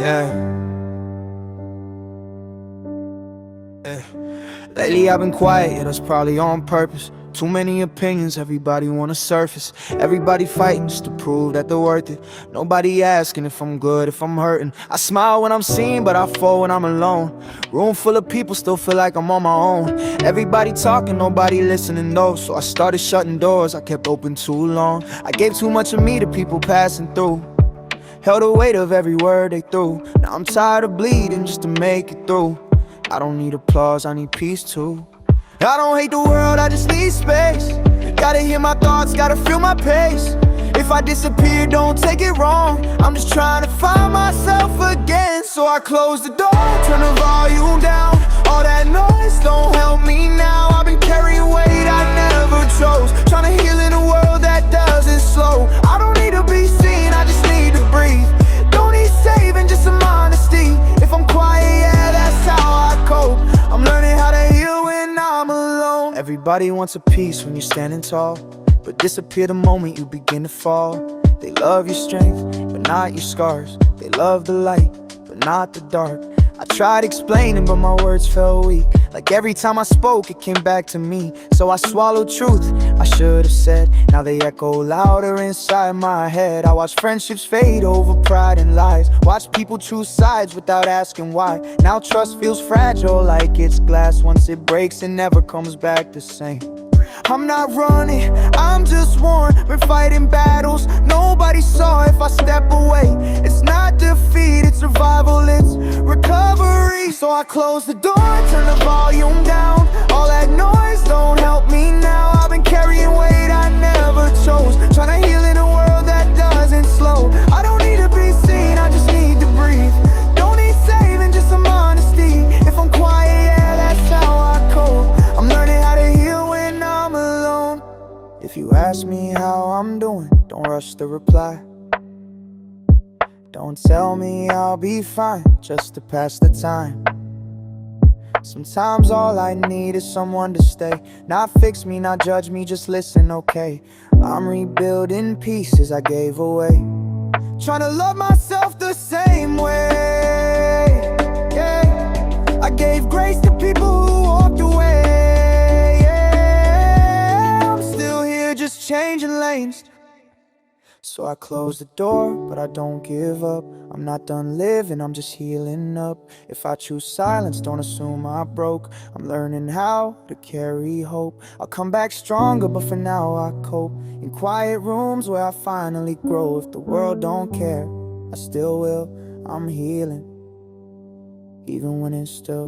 Yeah. Lately I've been quiet, yeah, that's probably on purpose. Too many opinions, everybody wanna surface. Everybody fighting just to prove that they're worth it. Nobody asking if I'm good, if I'm hurting. I smile when I'm seen, but I fall when I'm alone. Room full of people, still feel like I'm on my own. Everybody talking, nobody listening though. So I started shutting doors I kept open too long. I gave too much of me to people passing through. Held the weight of every word they threw. Now I'm tired of bleeding just to make it through. I don't need applause, I need peace too. I don't hate the world, I just need space. Gotta hear my thoughts, gotta feel my pace. If I disappear, don't take it wrong. I'm just trying to find myself again. So I close the door, turn the volume down. All that noise don't help me now. I've been carrying weight I never chose, trying to heal in a world that doesn't slow. I don't need to be seen, I just need to breathe. Don't need saving, just some honesty. If I'm quiet, yeah, that's how I cope. I'm learning how to heal when I'm alone. Everybody wants a piece when you're standing tall, but disappear the moment you begin to fall. They love your strength, but not your scars. They love the light, but not the dark. I tried explaining, but my words felt weak. Like every time I spoke, it came back to me. So I swallowed truth I should have said. Now they echo louder inside my head. I watch friendships fade over pride and lies. Watch people choose sides without asking why. Now trust feels fragile like it's glass. Once it breaks, it never comes back the same. I'm not running, I'm just worn. Been fighting battles nobody saw. If I step away, it's not defeat, it's survival, it's recovery. So I close the door, turn the volume down. All that noise don't help me now. I've been carrying weight I never chose, trying to heal in a world that doesn't slow. I don't need to be seen, I just need to breathe. Don't need saving, just some honesty. If I'm quiet, yeah, that's how I cope. I'm learning how to heal when I'm alone. If you ask me how I'm doing, don't rush to reply. Don't tell me I'll be fine, just to pass the time. Sometimes all I need is someone to stay. Not fix me, not judge me, just listen, okay? I'm rebuilding pieces I gave away, trying to love myself the same way, yeah. I gave grace to people who walked away, yeah. I'm still here just changing lanes. So I close the door, but I don't give up. I'm not done living, I'm just healing up. If I choose silence, don't assume I broke. I'm learning how to carry hope. I'll come back stronger, but for now I cope in quiet rooms where I finally grow. If the world don't care, I still will. I'm healing, even when it's still